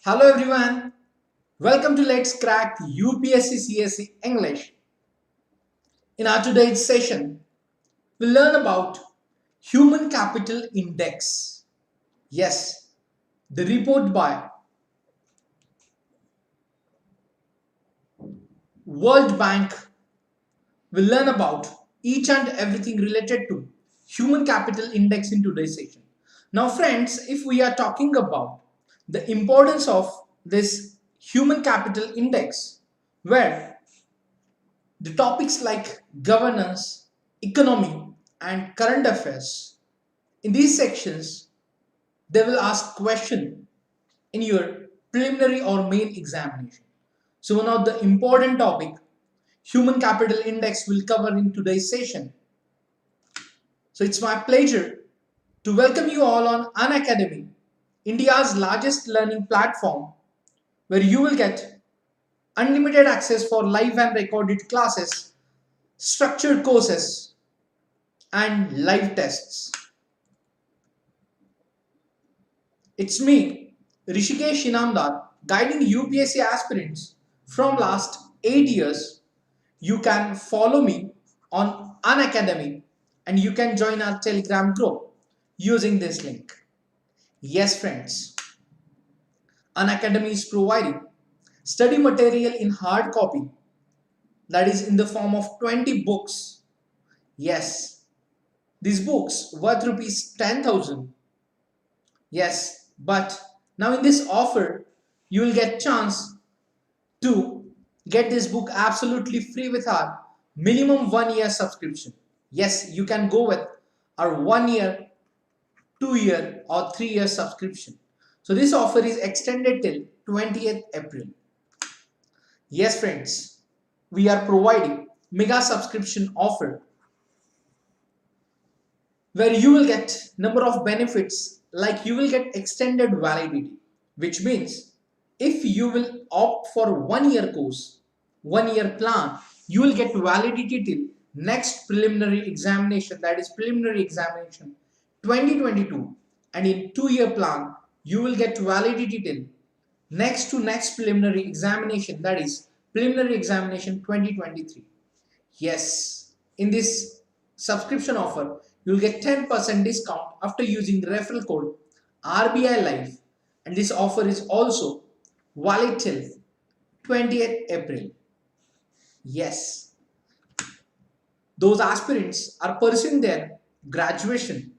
Hello everyone, welcome to Let's Crack UPSC CSE English. In our today's session, we'll learn about Human Capital Index. Yes, the report by World Bank will learn about each and everything related to Human Capital Index in today's session. Now friends, if we are talking about the importance of this Human Capital Index, where the topics like governance, economy, and current affairs. In these sections, they will ask question in your preliminary or main examination. So one of the important topic, human capital index, will cover in today's session. So it's my pleasure to welcome you all on Unacademy, India's largest learning platform, where you will get unlimited access for live and recorded classes, structured courses, and live tests. It's me, Rushikesh Inamdar, guiding UPSC aspirants from last 8 years. You can follow me on Unacademy and you can join our Telegram group using this link. Yes friends, Unacademy is providing study material in hard copy, that is in the form of 20 books. Yes, these books worth rupees 10,000. Yes, but now in this offer, you will get chance to get this book absolutely free with our minimum 1 year subscription. Yes, you can go with our 1 year, 2 year or 3 year subscription. So this offer is extended till 20th April. Yes friends, we are providing mega subscription offer where you will get number of benefits, like you will get extended validity, which means if you will opt for 1 year course, 1 year plan, you will get validity till next preliminary examination, that is preliminary examination 2022, and in 2 year plan you will get validity till next to next preliminary examination, that is preliminary examination 2023. Yes, in this subscription offer, you'll get 10% discount after using the referral code RBI Live, and this offer is also valid till 20th April. Yes, those aspirants are pursuing their graduation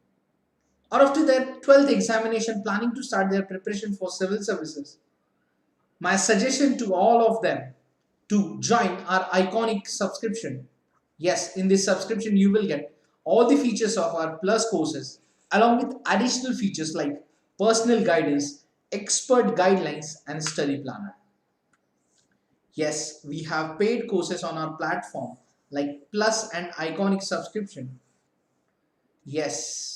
or after their 12th examination planning to start their preparation for civil services. My suggestion to all of them to join our iconic subscription. Yes, in this subscription you will get all the features of our plus courses along with additional features like personal guidance, expert guidelines, and study planner. Yes, we have paid courses on our platform like plus and iconic subscription. Yes,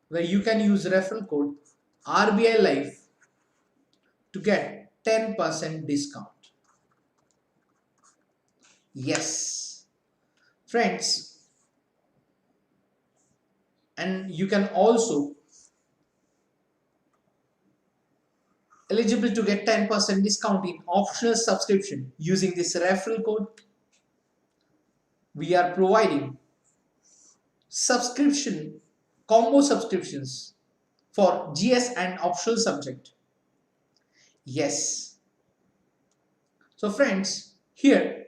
where you can use referral code RBI Life to get 10% discount. Yes, friends, and you can also eligible to get 10% discount in optional subscription using this referral code. We are providing subscription combo subscriptions for GS and optional subject. Yes, so friends, here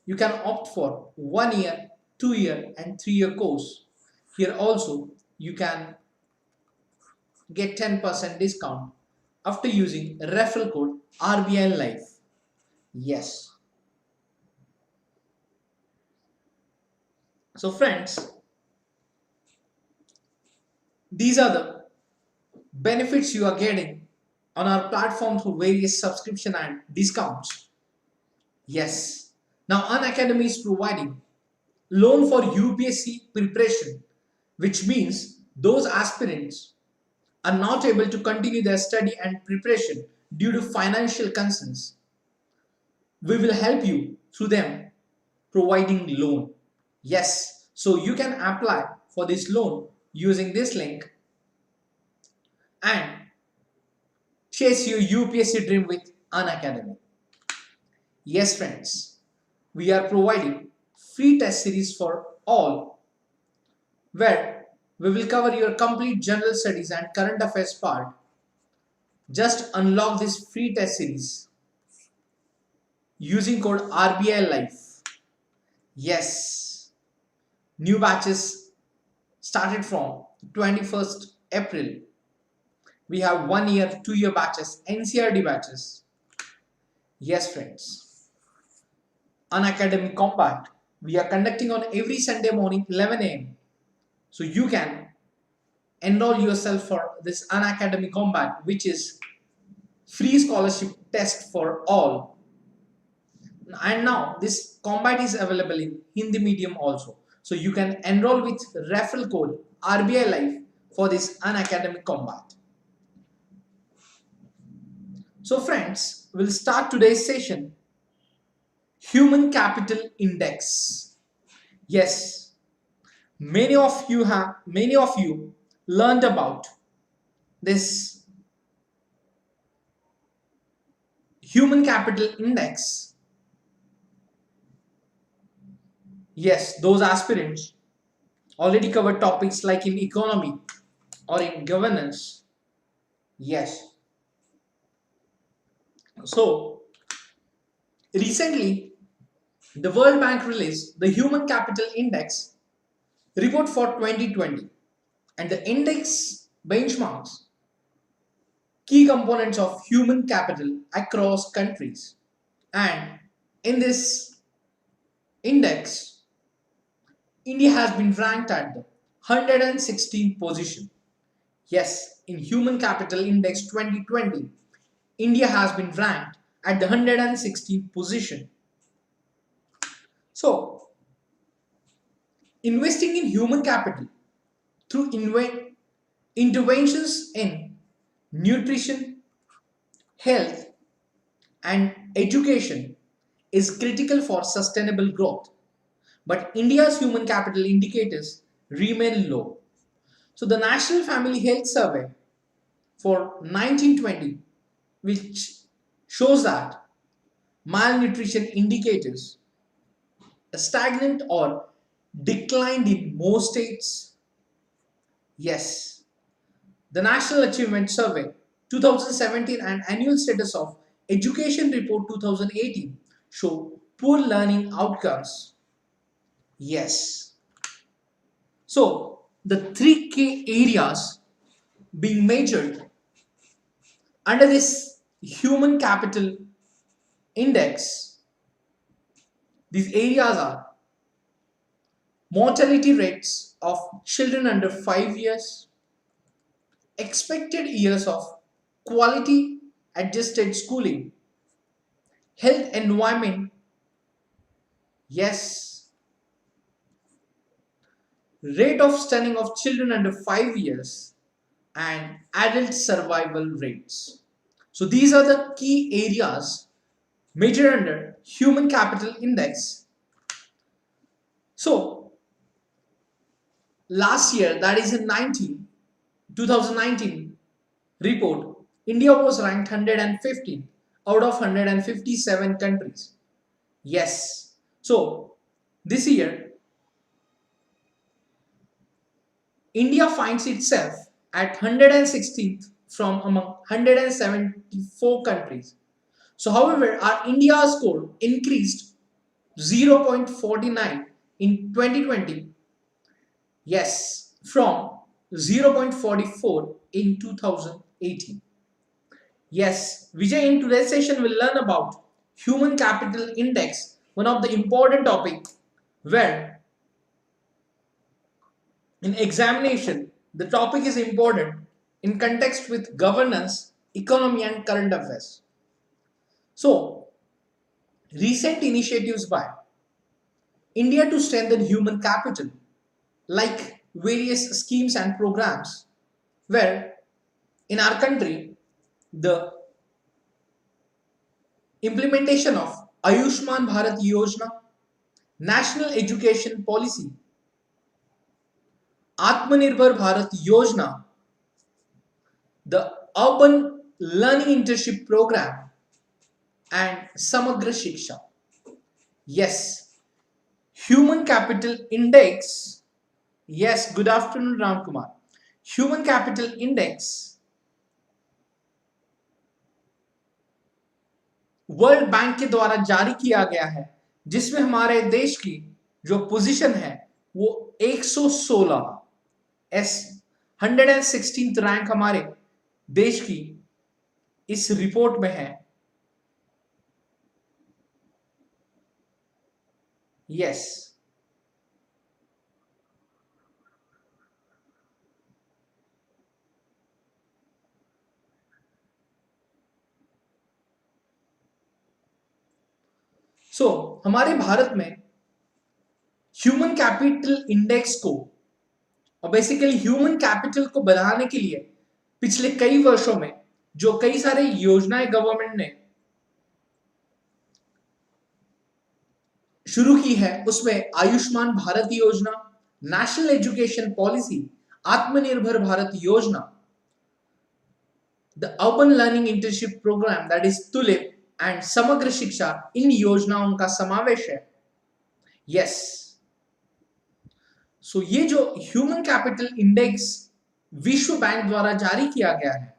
you can opt for 1 year, 2 year, and 3 year course. Here also you can get 10% discount after using referral code RBI Live. Yes. So friends, these are the benefits you are getting on our platform through various subscription and discounts. Yes. Now Unacademy is providing loan for UPSC preparation, which means those aspirants are not able to continue their study and preparation due to financial concerns. We will help you through them providing loan. Yes, so you can apply for this loan using this link, and Chase your UPSC dream with Unacademy. Yes, friends, we are providing free test series for all where we will cover your complete general studies and current affairs part. Just unlock this free test series using code RBI Life. Yes, new batches started from 21st April. We have 1 year, 2 year batches, NCRD batches. Yes, friends. Unacademy Combat. We are conducting on every Sunday morning 11 a.m. So you can enroll yourself for this Unacademy Combat, which is free scholarship test for all. And now this combat is available in Hindi medium also. So you can enroll with referral code RBI Life for this Unacademy Combat. So friends, we'll start today's session. Human Capital Index. Yes, many of you learned about this Human Capital Index. Yes, those aspirants already covered topics like in economy or in governance. Yes. So, recently, the World Bank released the Human Capital Index report for 2020, and the index benchmarks key components of human capital across countries. And in this index, India has been ranked at the 116th position. Yes, in Human Capital Index 2020, India has been ranked at the 116th position. So, investing in human capital through interventions in nutrition, health, and education is critical for sustainable growth. But India's human capital indicators remain low. So, the National Family Health Survey for 1920, which shows that malnutrition indicators stagnant or declined in most states. Yes, the National Achievement Survey 2017 and Annual Status of Education Report 2018 show poor learning outcomes. Yes. So, the three key areas being measured under this human capital index, these areas are mortality rates of children under 5 years, expected years of quality adjusted schooling, health environment, yes, rate of stunning of children under 5 years, and adult survival rates. So these are the key areas measured under human capital index. So last year, that is in 2019 report, India was ranked 115 out of 157 countries. Yes. So this year, India finds itself at 116th from among 174 countries. So, however, our India score increased 0.49 in 2020. Yes, from 0.44 in 2018. Yes, Vijay, in today's session we'll learn about Human Capital Index, one of the important topic where in examination the topic is important in context with governance, economy and current affairs. So, recent initiatives by India to strengthen human capital, like various schemes and programs, where in our country the implementation of Ayushman Bharat Yojana, National Education Policy, Atmanirbhar Bharat Yojana, the urban learning internship program and Samagra Shiksha. Yes, human capital index. Yes, good afternoon Ram Kumar. Human capital index world bank के द्वारा जारी किया गया है, जिसमें हमारे देश की जो पोजीशन है वो 116 एस 116th रैंक हमारे देश की इस रिपोर्ट में है. यस, सो हमारे भारत में ह्यूमन कैपिटल इंडेक्स को और बेसिकली ह्यूमन कैपिटल को बढ़ाने के लिए पिछले कई वर्षों में जो कई सारे योजनाएं गवर्नमेंट ने शुरू की है, उसमें आयुष्मान भारत योजना, national education policy, Atmanirbhar Bharat Yojana, the urban learning internship program that is TULIP and Samagra Shiksha, इन योजनाओं का समावेश है. यस, सो ये जो ह्यूमन कैपिटल इंडेक्स विश्व बैंक द्वारा जारी किया गया है,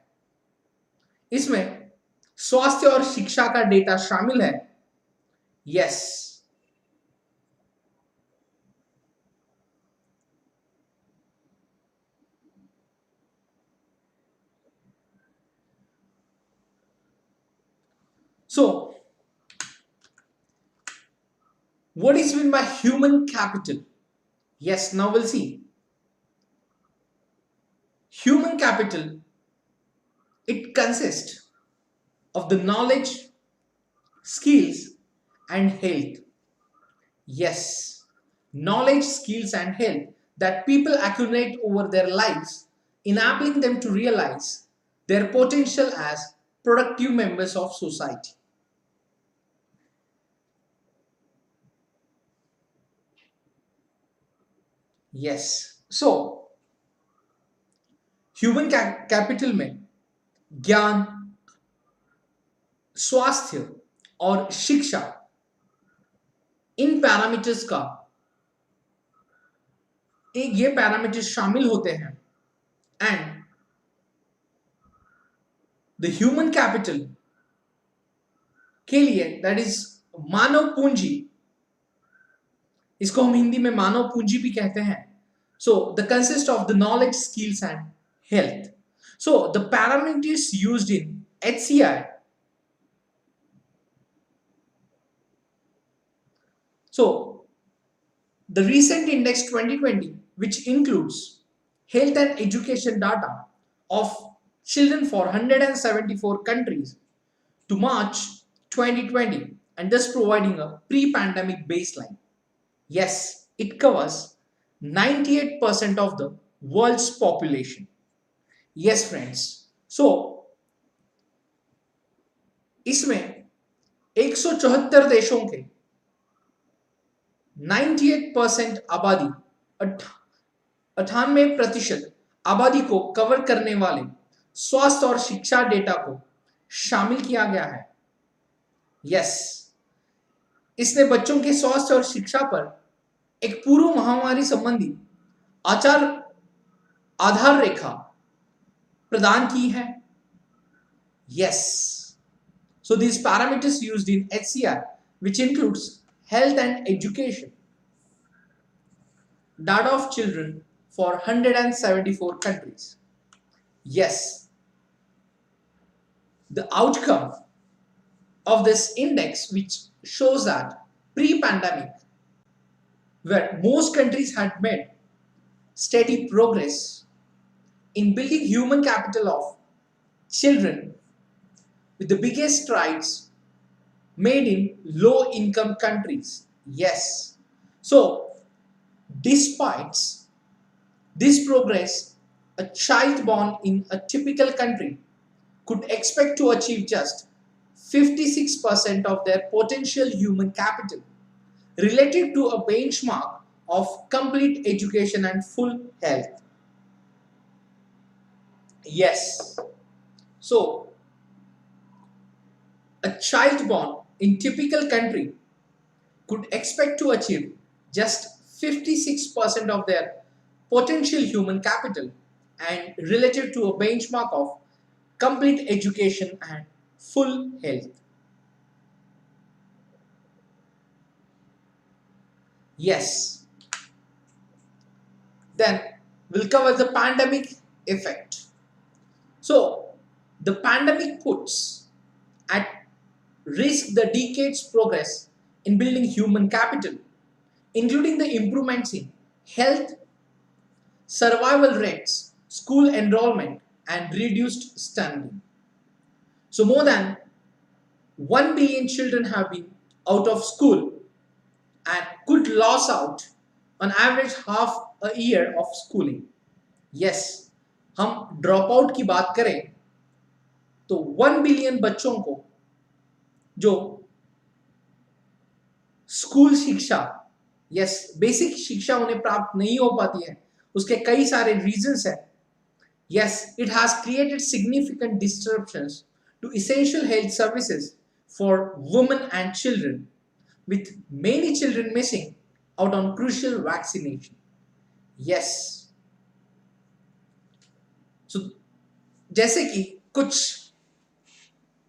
इसमें स्वास्थ्य और शिक्षा का डेटा शामिल है. Yes, so what is meant by human capital? Yes, now we'll see. Human capital, it consists of the knowledge, skills and health. Yes, knowledge, skills and health that people accumulate over their lives, enabling them to realize their potential as productive members of society. Yes, so human capital में ज्ञान, स्वास्थ्य और शिक्षा, इन parameters का ये parameters शामिल होते हैं. एंड द ह्यूमन कैपिटल के लिए दैट इज मानव पूंजी, इसको हम हिंदी में मानव पूंजी भी कहते हैं. So the consist of the knowledge, skills and health. So the parameters used in HCI, so the recent index 2020, which includes health and education data of children for 174 countries to March 2020, and thus providing a pre-pandemic baseline. Yes, it covers 98% of the world's population. Yes friends, so इसमें 174 देशों के 98% आबादी, 98% आबादी को cover करने वाले स्वास्थ्य और शिक्षा डेटा को शामिल किया गया है. यस, इसने बच्चों के स्वास्थ्य और शिक्षा पर एक पूर्व महामारी संबंधी आधार रेखा प्रदान की है. Yes, so these parameters used in HCI, which includes health and education data of children for 174 countries. Yes, the outcome of this index, which shows that pre-pandemic, where most countries had made steady progress in building human capital of children, with the biggest strides made in low-income countries. Yes, so despite this progress, a child born in a typical country could expect to achieve just 56% of their potential human capital related to a benchmark of complete education and full health. Yes, so A child born in typical country could expect to achieve just 56% of their potential human capital and relative to a benchmark of complete education and full health. Yes, then we'll cover the pandemic effect. So, the pandemic puts at risk the decade's progress in building human capital, including the improvements in health, survival rates, school enrollment, and reduced stunting. So, more than 1 billion children have been out of school and could lose out on average half a year of schooling. Yes, हम drop out की बात करें तो 1 billion बच्चों को जो school शिक्षा yes basic शिक्षा उन्हें प्राप्त नहीं हो पाती है उसके कई सारे रीजंस हैं. Yes, it has created significant disruptions to essential health services for women and children, with many children missing out on crucial vaccination. Yes. So, जैसे कि कुछ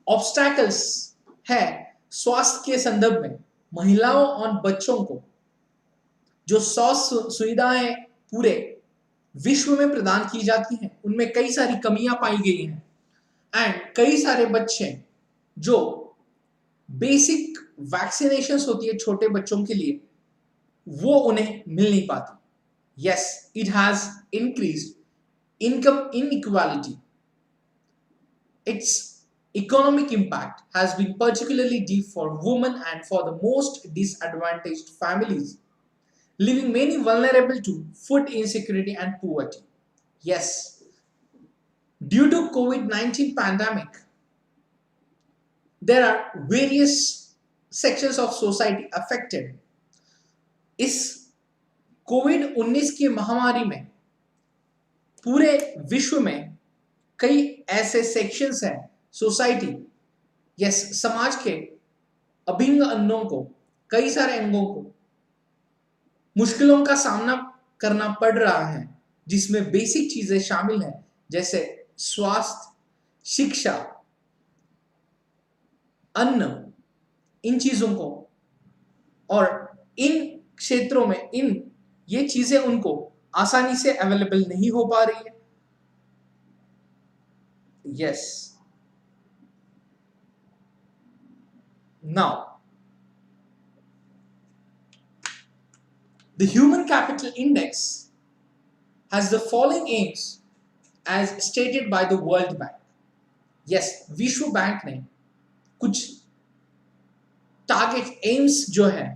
ऑब्स्टैकल्स है स्वास्थ्य के संदर्भ में महिलाओं और बच्चों को जो स्वास्थ्य सुविधाएं पूरे विश्व में प्रदान की जाती हैं उनमें कई सारी कमियां पाई गई हैं एंड कई सारे बच्चे जो बेसिक वैक्सीनेशंस होती है छोटे बच्चों के लिए वो उन्हें मिल नहीं पाती. Yes, it has increased income inequality. Its economic impact has been particularly deep for women and for the most disadvantaged families, leaving many vulnerable to food insecurity and poverty. Yes, due to COVID-19 pandemic, there are various sections of society affected. इस कोविड-19 की महामारी में पूरे विश्व में कई ऐसे sections हैं सोसाइटी यस समाज के अभिन्न अंगों को कई सारे अंगों को मुश्किलों का सामना करना पड़ रहा है जिसमें बेसिक चीजें शामिल हैं जैसे स्वास्थ्य, शिक्षा, अन्न, इन चीजों को और इन क्षेत्रों में ये चीजें उनको आसानी से अवेलेबल नहीं हो पा रही है. Yes. Now, the Human Capital Index has the following aims as stated by the World Bank. Yes, विश्व बैंक ने कुछ टारगेट एम्स जो है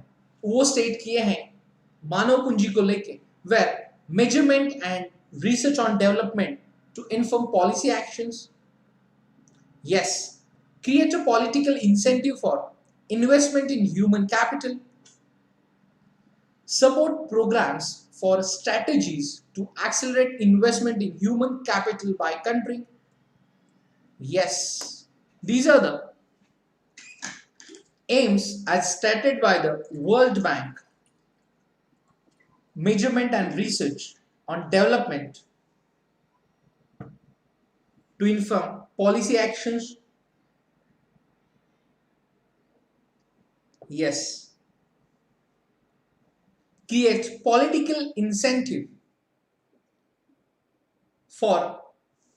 वो स्टेट किए हैं मानव पूंजी को लेके where measurement and research on development to inform policy actions. Yes, create a political incentive for investment in human capital, support programs for strategies to accelerate investment in human capital by country. Yes, these are the aims as stated by the World Bank. Measurement and research on development to inform policy actions. Yes. Create political incentive for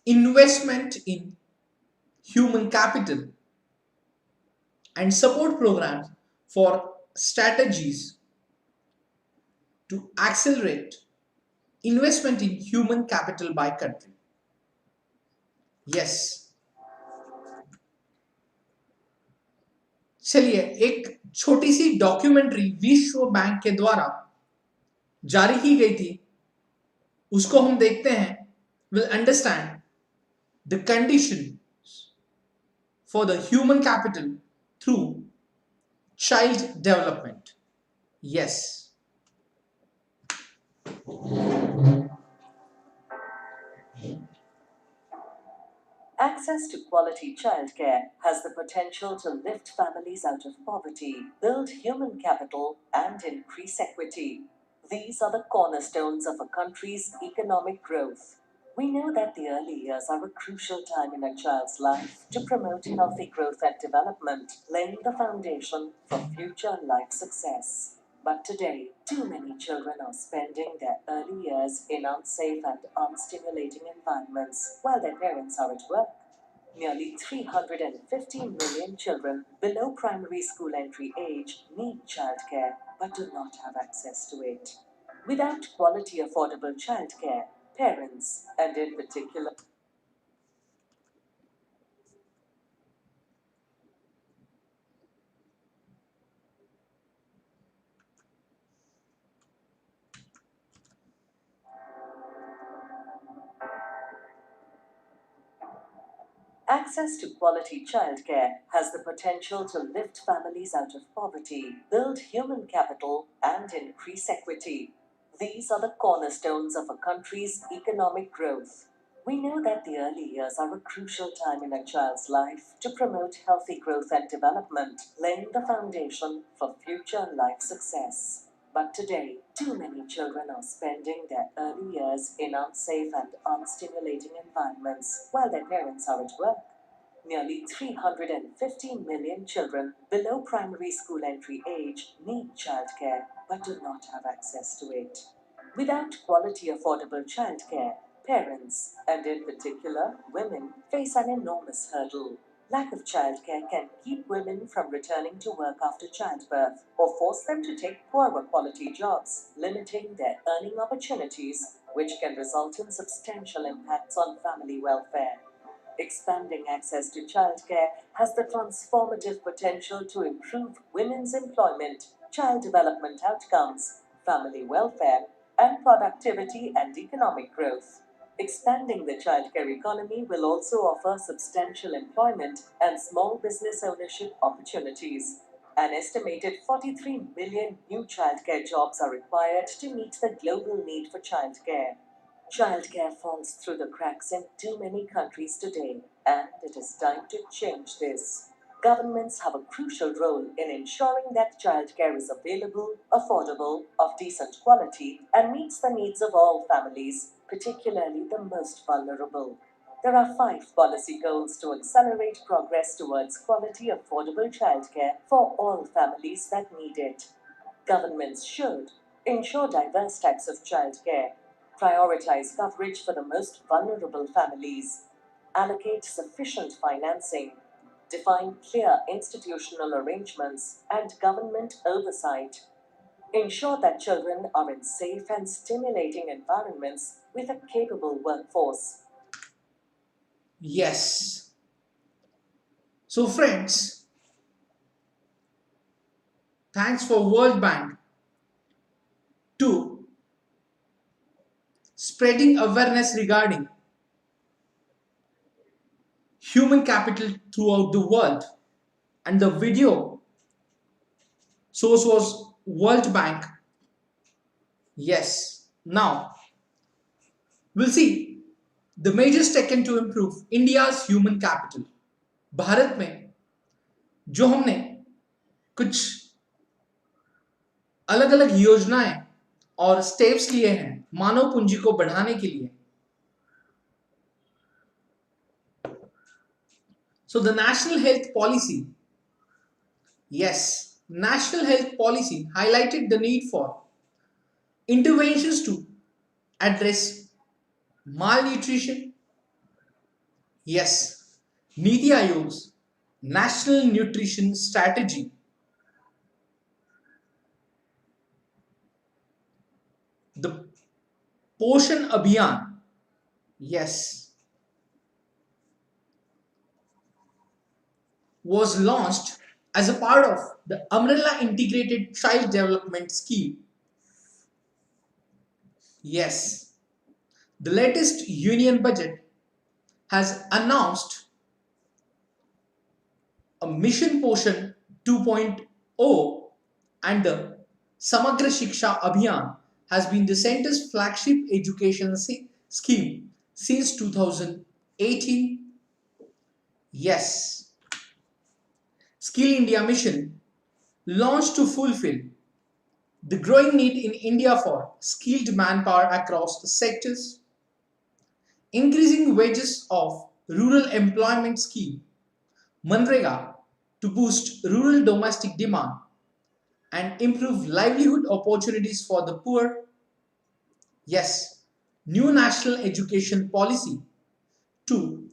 investment in human capital and support programs for strategies to accelerate investment in human capital by country. Yes. चलिए एक छोटी सी documentary विश्व bank के द्वारा जारी की गई थी उसको हम देखते हैं. Will understand the condition for the human capital through child development. Yes. Access to quality childcare has the potential to lift families out of poverty, build human capital, and increase equity. These are the cornerstones of a country's economic growth. We know that the early years are a crucial time in a child's life to promote healthy growth and development, laying the foundation for future life success. But today, too many children are spending their early years in unsafe and unstimulating environments while their parents are at work. Nearly 350 million children below primary school entry age need childcare but do not have access to it. Without quality, affordable childcare, parents, and in particular, access to quality childcare has the potential to lift families out of poverty, build human capital, and increase equity. These are the cornerstones of a country's economic growth. We know that the early years are a crucial time in a child's life to promote healthy growth and development, laying the foundation for future life success. But today, too many children are spending their early years in unsafe and unstimulating environments while their parents are at work. Nearly 350 million children below primary school entry age need childcare but do not have access to it. Without quality, affordable childcare, parents, and in particular women, face an enormous hurdle. Lack of childcare can keep women from returning to work after childbirth or force them to take poorer quality jobs, limiting their earning opportunities, which can result in substantial impacts on family welfare. Expanding access to childcare has the transformative potential to improve women's employment, child development outcomes, family welfare, and productivity and economic growth. Expanding the childcare economy will also offer substantial employment and small business ownership opportunities. An estimated 43 million new childcare jobs are required to meet the global need for childcare. Childcare falls through the cracks in too many countries today, and it is time to change this. Governments have a crucial role in ensuring that childcare is available, affordable, of decent quality, and meets the needs of all families, particularly the most vulnerable. There are 5 policy goals to accelerate progress towards quality, affordable childcare for all families that need it. Governments should ensure diverse types of childcare, prioritize coverage for the most vulnerable families, allocate sufficient financing, define clear institutional arrangements and government oversight, ensure that children are in safe and stimulating environments with a capable workforce. Yes. So, friends, thanks for World Bank to spreading awareness regarding human capital throughout the world. And the video source was World Bank. Yes. Now, we'll see the measures taken to improve India's human capital. Bharat में जो हमने कुछ अलग अलग योजनाएं और steps लिए हैं मानव पूंजी को बढ़ाने के लिए. So the national health policy, yes, national health policy highlighted the need for interventions to address malnutrition. Yes, Niti Aayog's National Nutrition Strategy, the Poshan Abhiyan, yes, was launched as a part of the Umbrella Integrated Child Development Scheme. Yes, the latest union budget has announced a Mission Poshan 2.0 and the Samagra Shiksha Abhiyan has been the center's flagship education scheme since 2018. Yes, Skill India Mission launched to fulfill the growing need in India for skilled manpower across sectors, increasing wages of rural employment scheme, Manrega, to boost rural domestic demand and improve livelihood opportunities for the poor. Yes, new national education policy to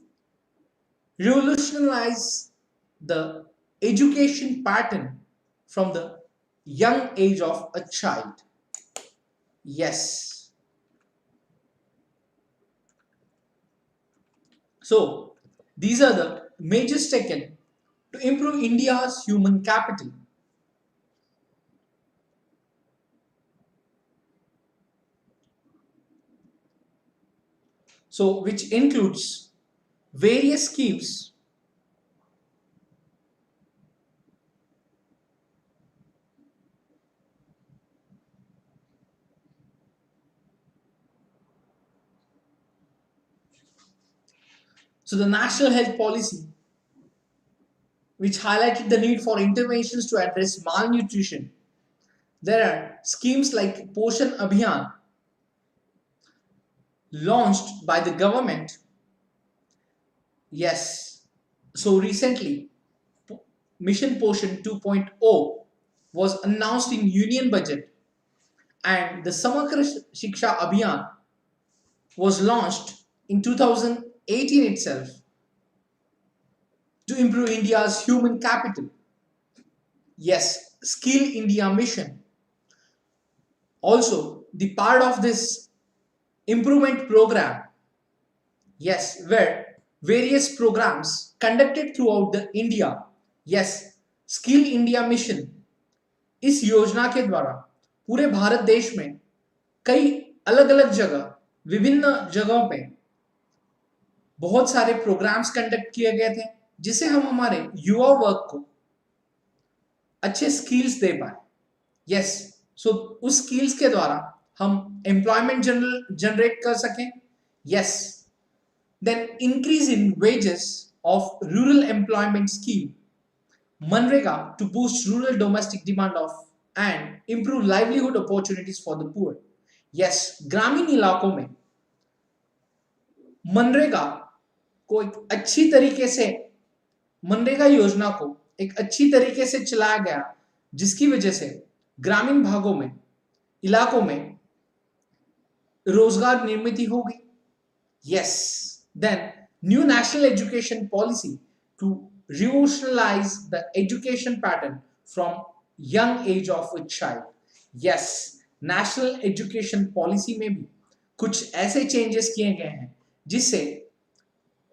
revolutionize the education pattern from the young age of a child. Yes. So, these are the measures taken to improve India's human capital. So, which includes various schemes. So, the national health policy, which highlighted the need for interventions to address malnutrition. There are schemes like Poshan Abhiyan launched by the government. Yes. So recently, Mission Poshan 2.0 was announced in Union Budget, and the Samagra Shiksha Abhiyan was launched in 2018 itself to improve India's human capital. Yes, Skill India Mission. Also, the part of this improvement program, yes, where various programs conducted throughout the India. Yes, Skill India Mission, इस योजना के द्वारा पूरे भारत देश में कई अलग अलग जगह विभिन्न जगहों पे बहुत सारे प्रोग्राम्स कंडक्ट किए गए थे जिससे हम हमारे युवा वर्ग को अच्छे स्किल्स दे पाए. यस, सो उस स्किल्स के द्वारा हम एम्प्लॉयमेंट जनरेट कर सकें. Yes, then increase in wages of rural employment scheme MNREGA to boost rural domestic demand of and improve livelihood opportunities for the poor. Yes, ग्रामीण इलाकों में मनरेगा को एक अच्छी तरीके से मनरेगा योजना को एक अच्छी तरीके से चलाया गया जिसकी वजह से ग्रामीण भागों में इलाकों में रोजगार निर्मित होगी. Yes, then new national education policy to revolutionize the education pattern from young age of a child. Yes, national education policy में भी कुछ ऐसे चेंजेस किए गए हैं जिससे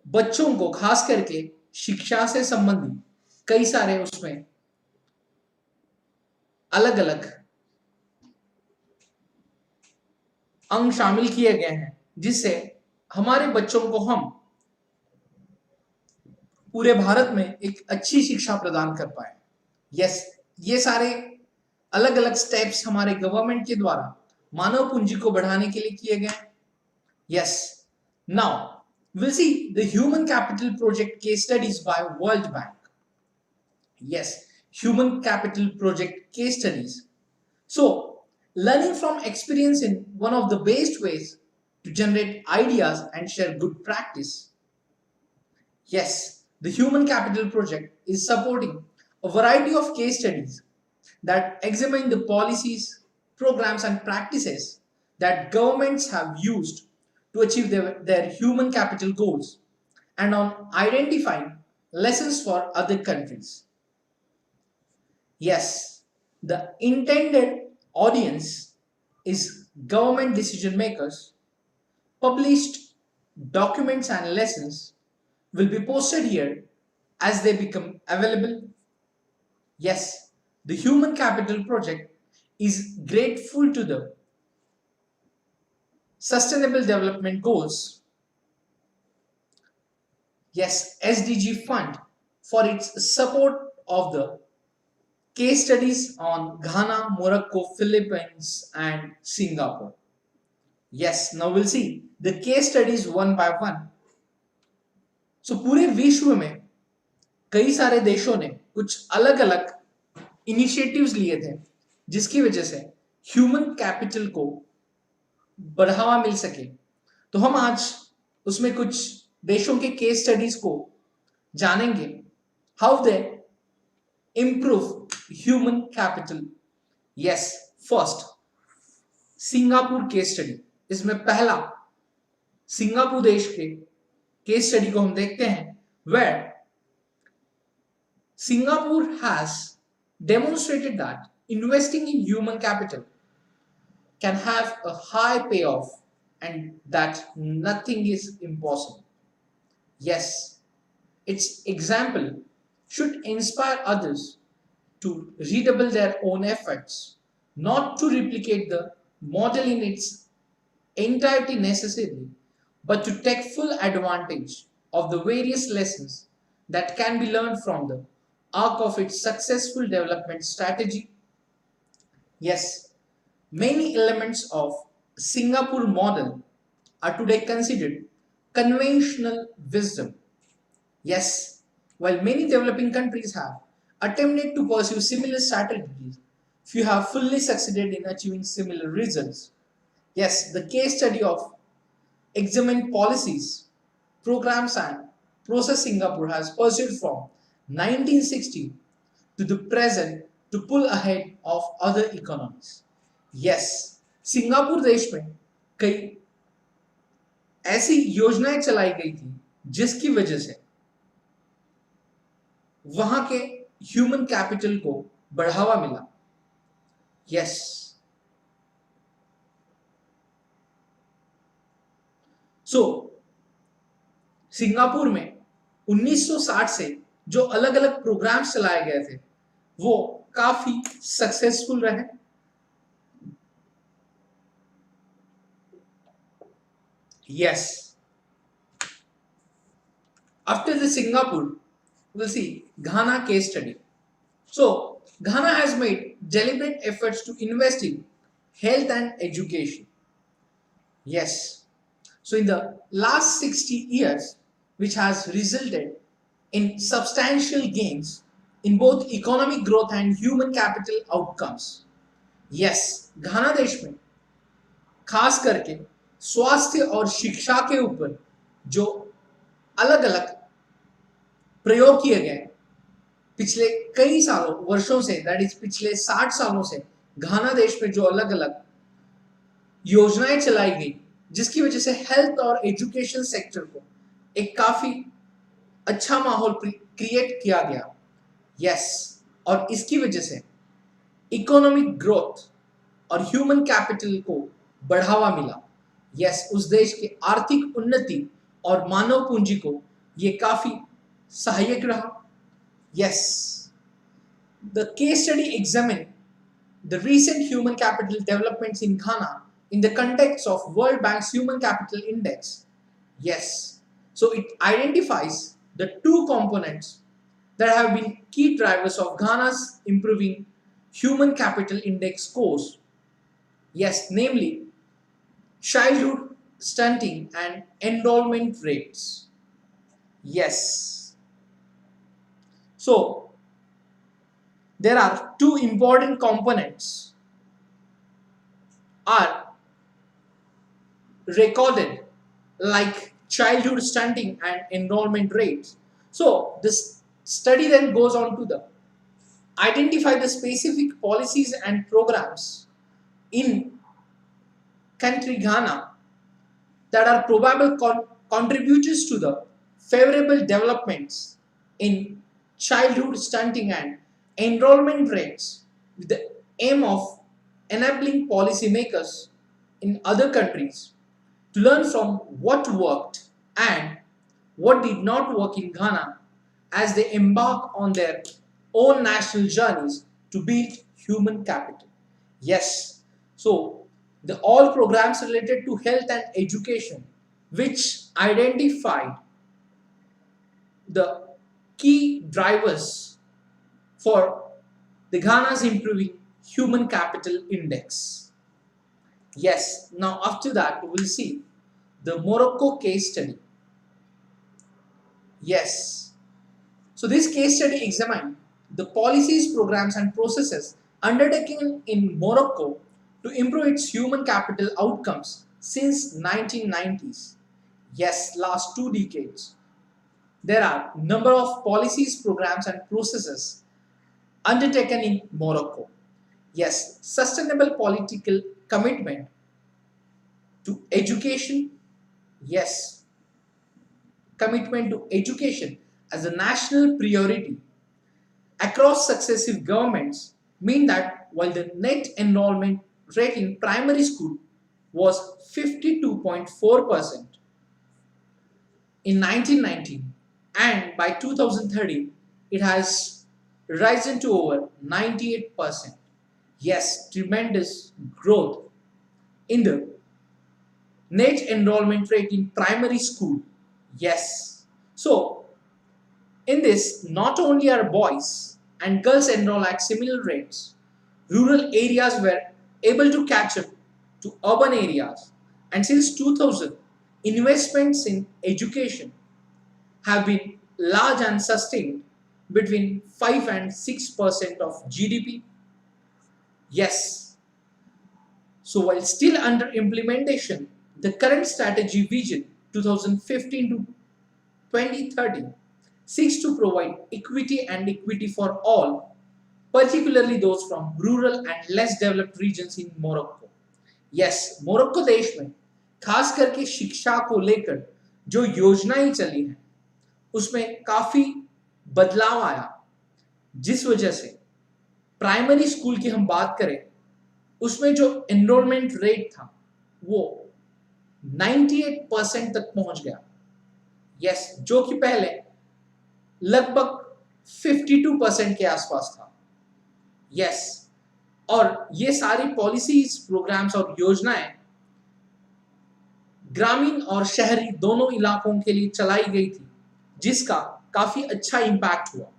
बच्चों को खास करके शिक्षा से संबंधित कई सारे उसमें अलग अलग अंग शामिल किए गए हैं जिससे हमारे बच्चों को हम पूरे भारत में एक अच्छी शिक्षा प्रदान कर पाए. यस, ये सारे अलग अलग स्टेप्स हमारे गवर्नमेंट के द्वारा मानव पूंजी को बढ़ाने के लिए किए गए. Yes, now we'll see the human capital project case studies by World Bank. Yes, human capital project case studies. So, learning from experience in one of the best ways to generate ideas and share good practice. Yes, the human capital project is supporting a variety of case studies that examine the policies, programs, and practices that governments have used to achieve their human capital goals and on identifying lessons for other countries. Yes, the intended audience is government decision makers. Published documents and lessons will be posted here as they become available. Yes, the Human Capital Project is grateful to the Sustainable Development Goals, yes, SDG Fund, for its support of the case studies on Ghana, Morocco, Philippines, and Singapore. Yes, now we'll see the case studies one by one. So पूरे विश्व में कई सारे देशों ने कुछ अलग अलग इनिशिएटिव्स लिए थे जिसकी वजह से ह्यूमन कैपिटल को बढ़ावा मिल सके। तो हम आज उसमें कुछ देशों के केस स्टडीज को जानेंगे, how they improve human capital. Yes, first Singapore case study. इसमें पहला सिंगापुर देश के केस स्टडी को हम देखते हैं, where Singapore has demonstrated that investing in human capital can have a high payoff and that nothing is impossible. Yes, its example should inspire others to redouble their own efforts, not to replicate the model in its entirety necessarily, but to take full advantage of the various lessons that can be learned from the arc of its successful development strategy. Yes, many elements of Singapore model are today considered conventional wisdom. Yes, while many developing countries have attempted to pursue similar strategies, few have fully succeeded in achieving similar results. Yes, the case study of examined policies, programs and process Singapore has pursued from 1960 to the present to pull ahead of other economies. Yes, Singapore देश में कई ऐसी योजनाएं चलाई गई थी जिसकी वजह से वहां के ह्यूमन कैपिटल को बढ़ावा मिला। यस, सो सिंगापुर में 1960 से जो अलग अलग प्रोग्राम्स चलाए गए थे वो काफी सक्सेसफुल रहे। Yes, after the Singapore we'll see Ghana case study. So Ghana has made deliberate efforts to invest in health and education. Yes, so in the last 60 years, which has resulted in substantial gains in both economic growth and human capital outcomes. Yes, घाना देश में खास करके स्वास्थ्य और शिक्षा के ऊपर जो अलग अलग प्रयोग किए गए पिछले कई सालों वर्षों से, दैट इज पिछले 60 सालों से घाना देश में जो अलग अलग योजनाएं चलाई गई जिसकी वजह से हेल्थ और एजुकेशन सेक्टर को एक काफी अच्छा माहौल क्रिएट किया गया। यस, और इसकी वजह से इकोनॉमिक ग्रोथ और ह्यूमन कैपिटल को बढ़ावा मिला। यस, उस देश के आर्थिक उन्नति और मानव पूंजी को ये काफी सहायक रहा। Yes, the case study examine the recent human capital developments in Ghana in the context of World Bank's Human Capital Index. Yes, so it identifies the two components that have been key drivers of Ghana's improving Human Capital Index scores. Yes, namely childhood stunting and enrollment rates. Yes, so there are two important components are recorded like childhood stunting and enrollment rates. So this study then goes on to identify the specific policies and programs in country Ghana that are probable contributors to the favorable developments in childhood stunting and enrollment rates with the aim of enabling policymakers in other countries to learn from what worked and what did not work in Ghana as they embark on their own national journeys to build human capital. Yes, so the all programs related to health and education which identified the key drivers for the Ghana's improving human capital index. Yes, now after that we will see the Morocco case study. Yes, So this case study examined the policies, programs and processes undertaken in Morocco to improve its human capital outcomes since 1990s. Yes, last 2 decades. There are number of policies, programs and processes undertaken in Morocco. Yes, sustainable political commitment to education. Yes, commitment to education as a national priority across successive governments mean that while the net enrollment rate in primary school was 52.4% in 1919 and by 2030 it has risen to over 98%. Yes, tremendous growth in the net enrollment rate in primary school. Yes. So, in this, not only are boys and girls enroll at similar rates, rural areas were able to catch up to urban areas. And since 2000, investments in education have been large and sustained between 5 and 6% of GDP. Yes, so while still under implementation, the current strategy vision 2015 to 2030 seeks to provide equity for all, particularly those from rural and less developed regions in Morocco. Yes, Morocco देश में खास करके शिक्षा को लेकर जो योजनाएं चली हैं उसमें काफी बदलाव आया, जिस वजह से प्राइमरी स्कूल की हम बात करें उसमें जो एनरोलमेंट रेट था वो 98% तक पहुंच गया। यस, जो कि पहले लगभग 52% के आसपास था। यस, और ये सारी पॉलिसीज, प्रोग्राम्स और योजनाएं ग्रामीण और शहरी दोनों इलाकों के लिए चलाई गई थी, जिसका काफी अच्छा इंपैक्ट हुआ।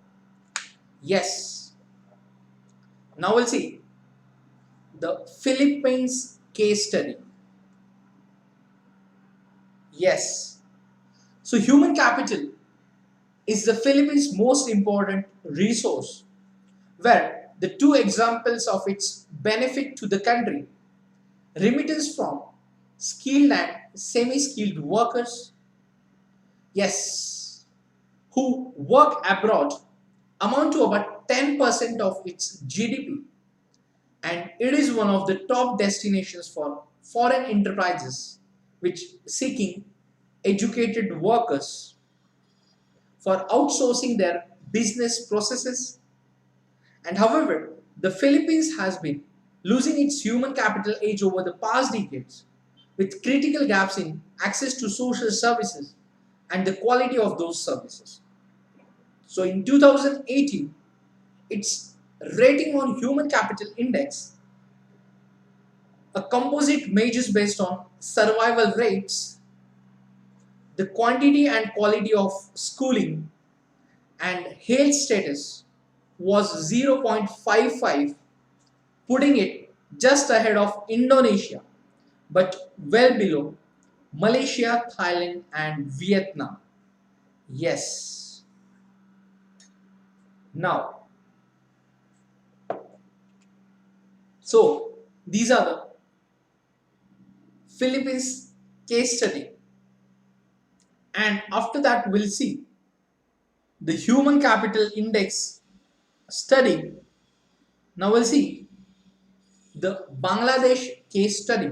Yes, now will see the Philippines case study. Yes, so human capital is the Philippines' most important resource, where the two examples of its benefit to the country, remittance from skilled and semi-skilled workers, yes, who work abroad, amount to about 10% of its GDP, and it is one of the top destinations for foreign enterprises which seeking educated workers for outsourcing their business processes. And however, the Philippines has been losing its human capital age over the past decades, with critical gaps in access to social services and the quality of those services. So in 2018, its rating on human capital index, a composite measures based on survival rates, the quantity and quality of schooling, and health status, was 0.55, putting it just ahead of Indonesia, but well below Malaysia, Thailand, and Vietnam. Yes. Now, so these are the Philippines case study, and after that we'll see the human capital index study. Now we'll see the Bangladesh case study.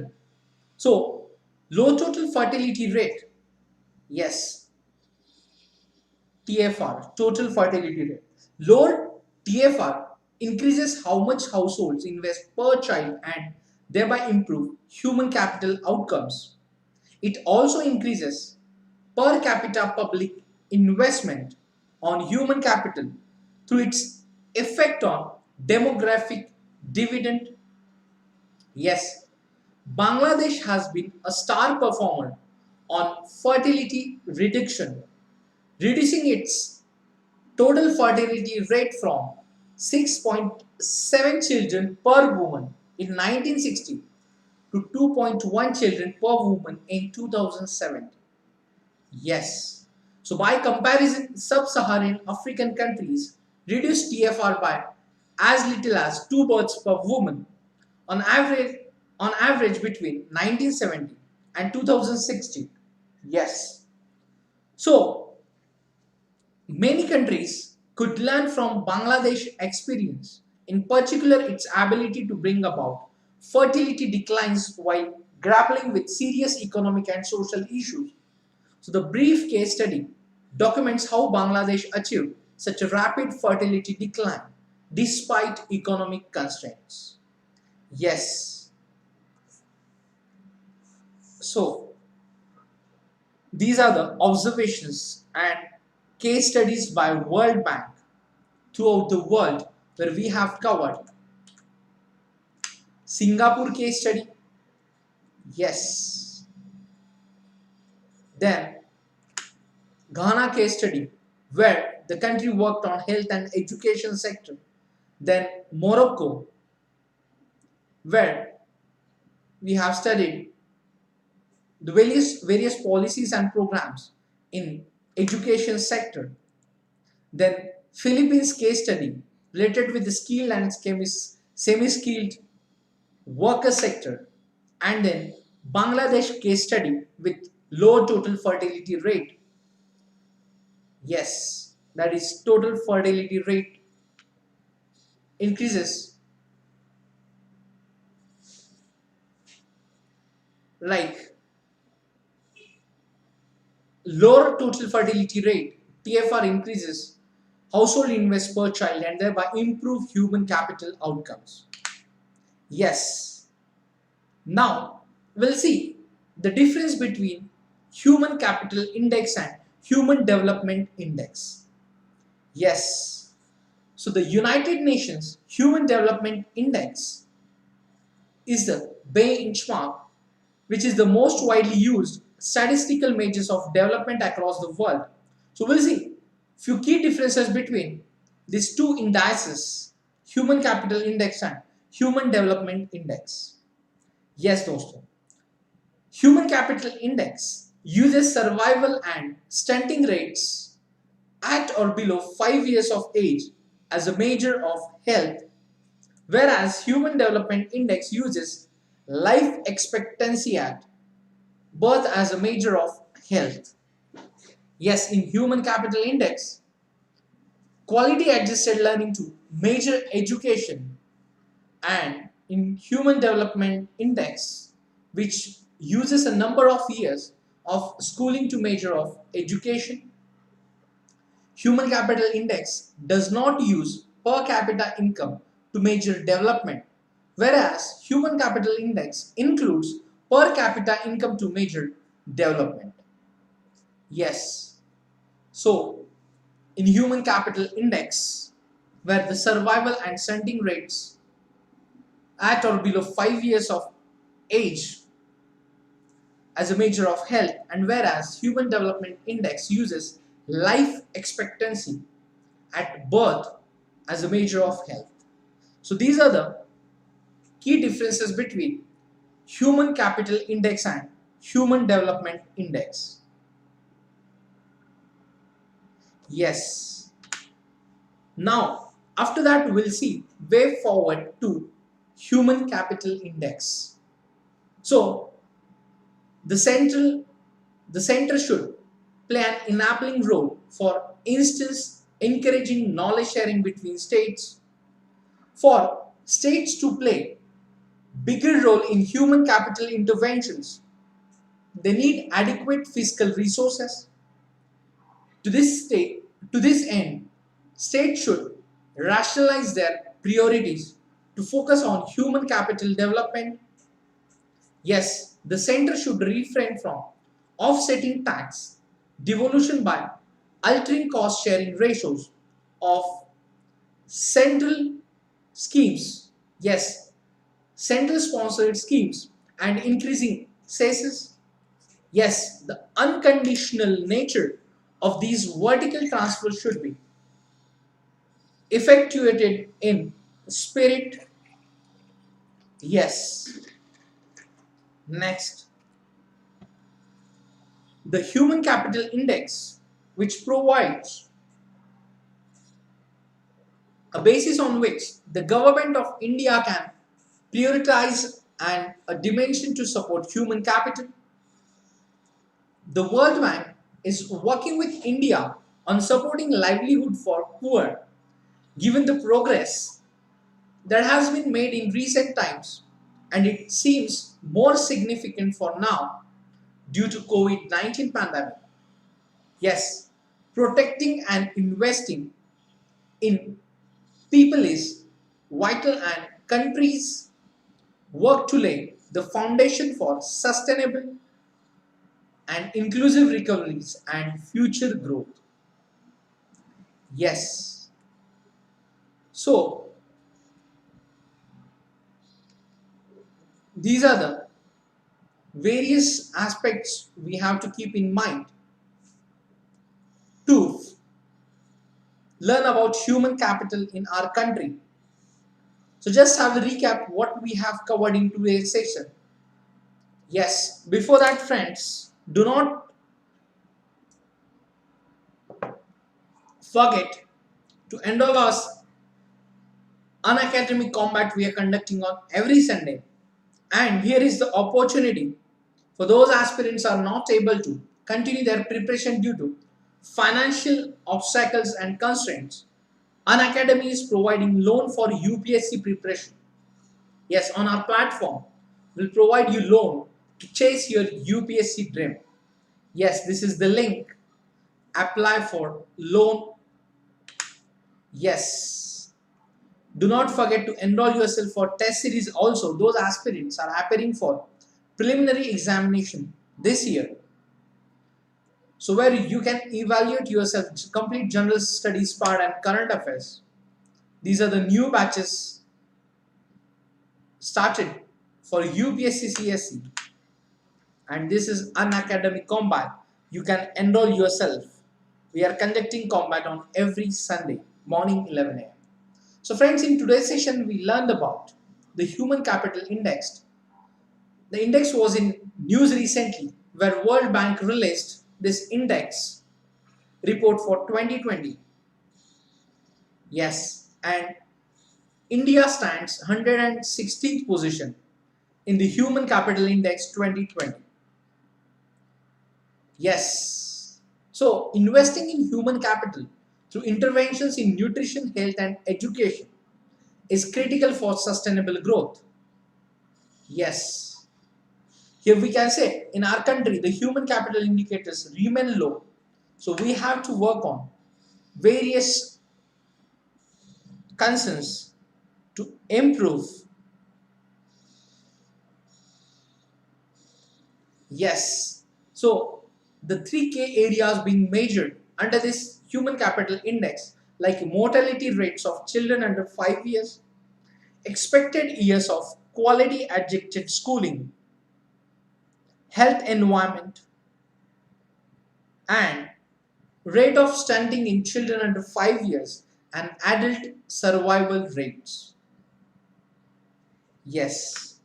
So low total fertility rate, yes, TFR, total fertility rate. Lower TFR increases how much households invest per child and thereby improve human capital outcomes. It also increases per capita public investment on human capital through its effect on demographic dividend. Yes, Bangladesh has been a star performer on fertility reduction, reducing its total fertility rate from 6.7 children per woman in 1960 to 2.1 children per woman in 2007. Yes. So by comparison, sub-Saharan African countries reduce TFR by as little as 2 births per woman on average, between 1970 and 2016. Yes. So many countries could learn from Bangladesh experience, in particular its ability to bring about fertility declines while grappling with serious economic and social issues. So the brief case study documents how Bangladesh achieved such a rapid fertility decline despite economic constraints. Yes. So these are the observations and case studies by World Bank throughout the world where we have covered Singapore case study. Yes. Then Ghana case study where the country worked on health and education sector. Then Morocco where we have studied the various policies and programs in education sector. Then Philippines case study related with the skilled and semi-skilled worker sector. And then Bangladesh case study with low total fertility rate. Yes, that is total fertility rate increases like lower total fertility rate, TFR increases household invest per child and thereby improve human capital outcomes. Yes. Now we'll see the difference between human capital index and human development index. Yes. So the United Nations Human Development Index is the benchmark which is the most widely used statistical measures of development across the world. So we'll see few key differences between these two indices, Human Capital Index and Human Development Index. Yes, dosto. Human Capital Index uses survival and stunting rates at or below 5 years of age as a measure of health, whereas Human Development Index uses life expectancy at birth as a measure of health. Yes, in Human Capital Index, quality adjusted learning to measure education, and in Human Development Index, which uses a number of years of schooling to measure of education. Human Capital Index does not use per capita income to measure development, whereas Human Capital Index includes per capita income to measure development. Yes. So, in Human Capital Index, where the survival and stunting rates at or below 5 years of age as a measure of health, and whereas Human Development Index uses life expectancy at birth as a measure of health. So these are the key differences between Human Capital Index and Human Development Index. Yes. Now, after that, we'll see way forward to Human Capital Index. So, the center should play an enabling role, for instance, encouraging knowledge sharing between states. For states to play bigger role in human capital interventions, they need adequate fiscal resources. To this end, states should rationalize their priorities to focus on human capital development. Yes, the center should refrain from offsetting tax devolution by altering cost sharing ratios of central schemes. Yes, central sponsored schemes and increasing cesses. Yes, the unconditional nature of these vertical transfers should be effectuated in spirit. Yes. Next, the Human Capital Index. which provides a basis on which the government of India can prioritize and a dimension to support human capital. The World Bank is working with India on supporting livelihood for poor, given the progress that has been made in recent times, and it seems more significant for now due to COVID-19 pandemic. Yes, protecting and investing in people is vital, and countries work to lay the foundation for sustainable and inclusive recoveries and future growth. Yes. So, these are the various aspects we have to keep in mind to learn about human capital in our country. So, just have a recap what we have covered in today's session. Yes, before that, friends, do not forget to enroll us Unacademy combat we are conducting on every Sunday. And here is the opportunity for those aspirants are not able to continue their preparation due to financial obstacles and constraints. Unacademy is providing loan for UPSC preparation. Yes, on our platform, we'll provide you loan to chase your UPSC dream. Yes, this is the link. Apply for loan. Yes. Do not forget to enroll yourself for test series also. Those aspirants are appearing for preliminary examination this year. So where you can evaluate yourself, complete general studies part and current affairs. These are the new batches started for UPSC CSE, and this is Unacademy Combat. You can enroll yourself. We are conducting combat on every Sunday morning 11 a.m. So friends, in today's session we learned about the Human Capital Index. The index was in news recently where World Bank released this index report for 2020. Yes, and India stands 116th position in the Human Capital Index 2020. Yes. So, investing in human capital through interventions in nutrition, health, and education is critical for sustainable growth. Yes. Here we can say in our country the human capital indicators remain low. So, we have to work on various concerns to improve. Yes. So the 3K areas being measured under this human capital index, like mortality rates of children under 5 years, expected years of quality adjusted schooling, health environment, and rate of stunting in children under 5 years, and adult survival rates. Yes.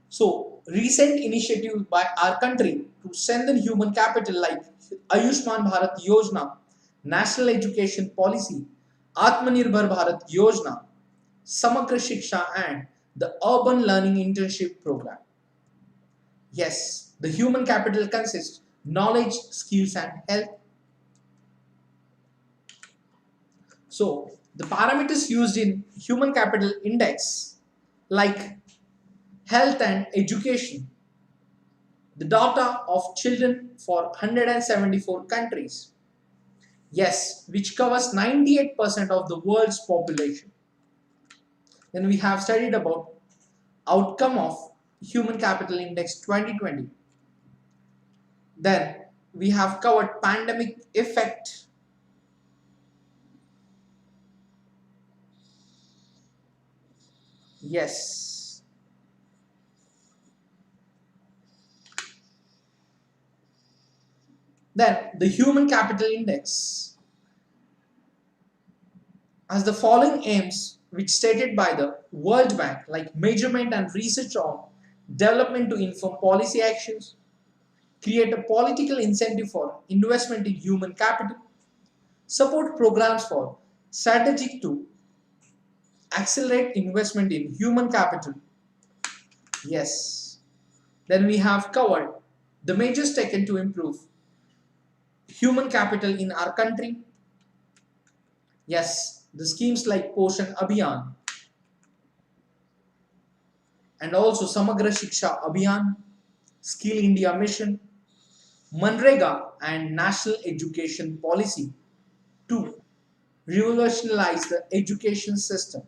So, recent initiatives by our country to strengthen human capital like Ayushman Bharat Yojana, National Education Policy, Atmanirbhar Bharat Yojana, Samagra Shiksha, and the Urban Learning Internship Program. Yes, the human capital consists knowledge, skills, and health. So, the parameters used in human capital index like health and education, the data of children for 174 countries. Yes, which covers 98% of the world's population. Then we have studied about outcome of Human Capital Index 2020. Then we have covered pandemic effect. Yes. Then the Human Capital Index has the following aims which stated by the World Bank like measurement and research on development to inform policy actions, create a political incentive for investment in human capital, support programs for strategic to accelerate investment in human capital. Yes. Then we have covered the measures taken to improve human capital in our country. Yes, the schemes like Poshan Abhiyan and also Samagra Shiksha Abhiyan, Skill India Mission, Manrega and National Education Policy to revolutionize the education system.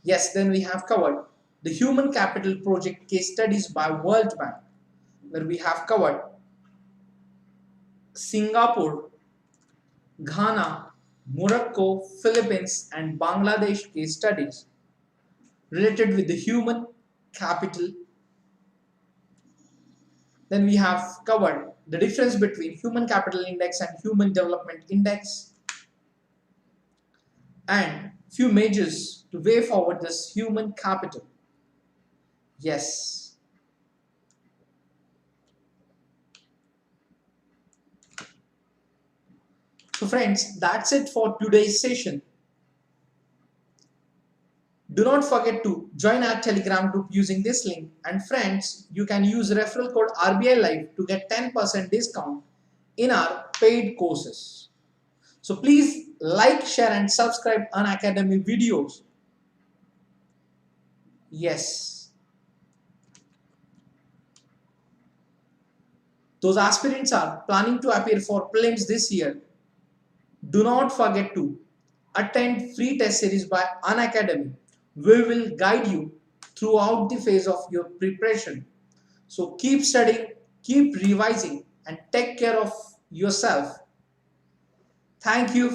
Yes, then we have covered the Human Capital Project case studies by World Bank, where we have covered Singapore, Ghana, Morocco, Philippines, and Bangladesh case studies related with the human capital. Then we have covered the difference between human capital index and human development index and few measures to way forward this human capital. Yes. So friends, that's it for today's session. Do not forget to join our Telegram group using this link, and friends, you can use referral code RBI Live to get 10% discount in our paid courses. So please like, share and subscribe Unacademy videos. Yes. Those aspirants are planning to appear for prelims this year. Do not forget to attend free test series by Unacademy. We will guide you throughout the phase of your preparation. So keep studying, keep revising, and take care of yourself. Thank you